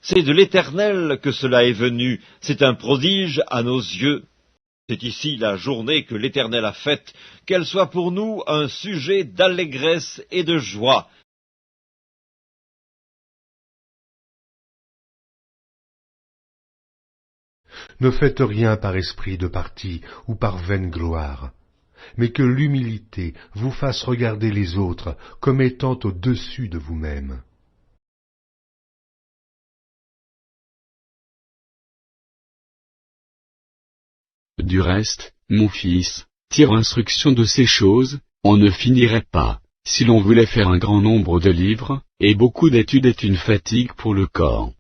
C'est de l'Éternel que cela est venu, c'est un prodige à nos yeux. C'est ici la journée que l'Éternel a faite, qu'elle soit pour nous un sujet d'allégresse et de joie. Ne faites rien par esprit de parti ou par vaine gloire, mais que l'humilité vous fasse regarder les autres comme étant au-dessus de vous-même. Du reste, mon fils, tire instruction de ces choses, on ne finirait pas, si l'on voulait faire un grand nombre de livres, et beaucoup d'études est une fatigue pour le corps.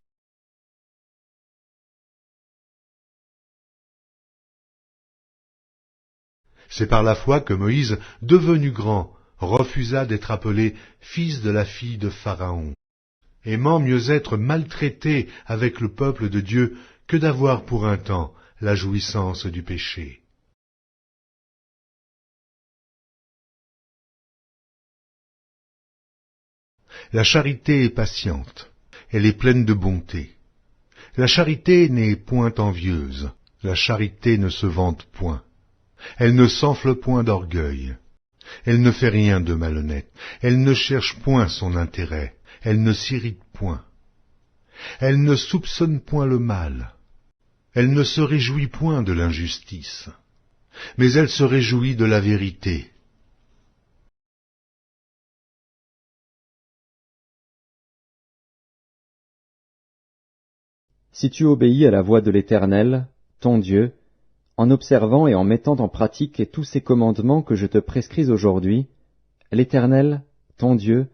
C'est par la foi que Moïse, devenu grand, refusa d'être appelé fils de la fille de Pharaon, aimant mieux être maltraité avec le peuple de Dieu que d'avoir pour un temps la jouissance du péché. La charité est patiente, elle est pleine de bonté. La charité n'est point envieuse, la charité ne se vante point. Elle ne s'enfle point d'orgueil. Elle ne fait rien de malhonnête. Elle ne cherche point son intérêt. Elle ne s'irrite point. Elle ne soupçonne point le mal. Elle ne se réjouit point de l'injustice. Mais elle se réjouit de la vérité. Si tu obéis à la voix de l'Éternel, ton Dieu, en observant et en mettant en pratique tous ces commandements que je te prescris aujourd'hui, l'Éternel, ton Dieu,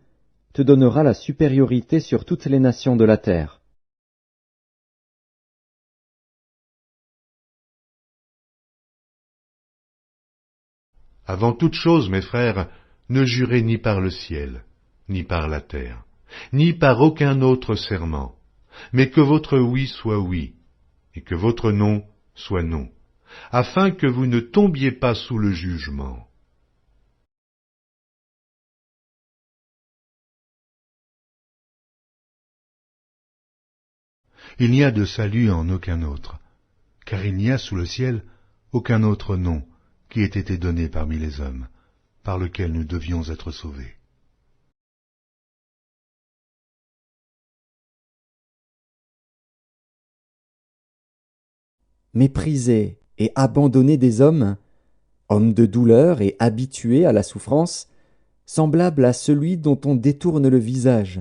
te donnera la supériorité sur toutes les nations de la terre. Avant toute chose, mes frères, ne jurez ni par le ciel, ni par la terre, ni par aucun autre serment, mais que votre oui soit oui, et que votre non soit non, afin que vous ne tombiez pas sous le jugement. Il n'y a de salut en aucun autre, car il n'y a sous le ciel aucun autre nom qui ait été donné parmi les hommes, par lequel nous devions être sauvés. Méprisé et abandonné des hommes, homme de douleur et habitué à la souffrance, semblable à celui dont on détourne le visage,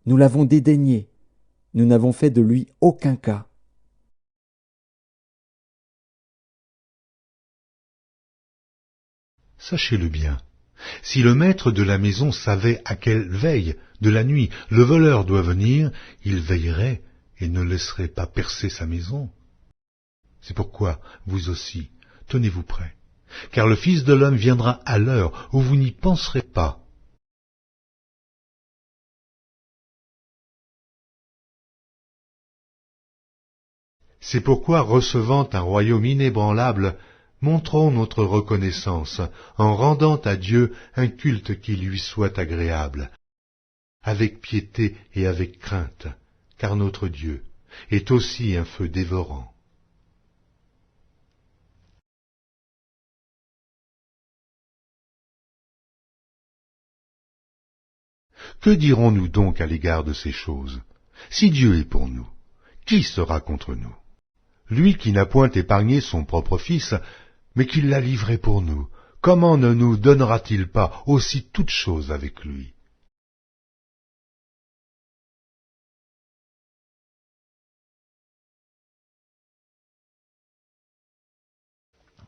nous l'avons dédaigné, nous n'avons fait de lui aucun cas. Sachez-le bien, si le maître de la maison savait à quelle veille de la nuit le voleur doit venir, il veillerait et ne laisserait pas percer sa maison. C'est pourquoi, vous aussi, tenez-vous prêts, car le Fils de l'homme viendra à l'heure où vous n'y penserez pas. C'est pourquoi, recevant un royaume inébranlable, montrons notre reconnaissance en rendant à Dieu un culte qui lui soit agréable, avec piété et avec crainte, car notre Dieu est aussi un feu dévorant. Que dirons-nous donc à l'égard de ces choses? Si Dieu est pour nous, qui sera contre nous? Lui qui n'a point épargné son propre Fils, mais qui l'a livré pour nous, comment ne nous donnera-t-il pas aussi toutes choses avec lui?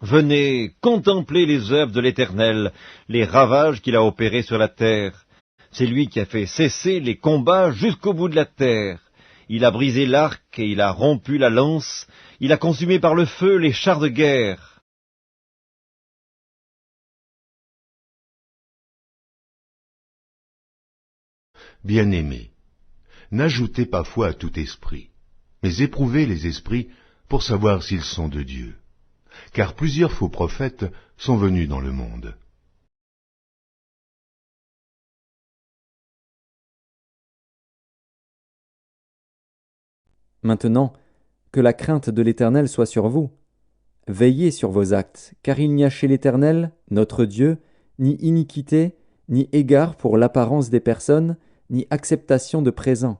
Venez contempler les œuvres de l'Éternel, les ravages qu'il a opérés sur la terre. C'est lui qui a fait cesser les combats jusqu'au bout de la terre. Il a brisé l'arc et il a rompu la lance, il a consumé par le feu les chars de guerre. Bien-aimés, n'ajoutez pas foi à tout esprit, mais éprouvez les esprits pour savoir s'ils sont de Dieu. Car plusieurs faux prophètes sont venus dans le monde. Maintenant, que la crainte de l'Éternel soit sur vous. Veillez sur vos actes, car il n'y a chez l'Éternel, notre Dieu, ni iniquité, ni égard pour l'apparence des personnes, ni acceptation de présent.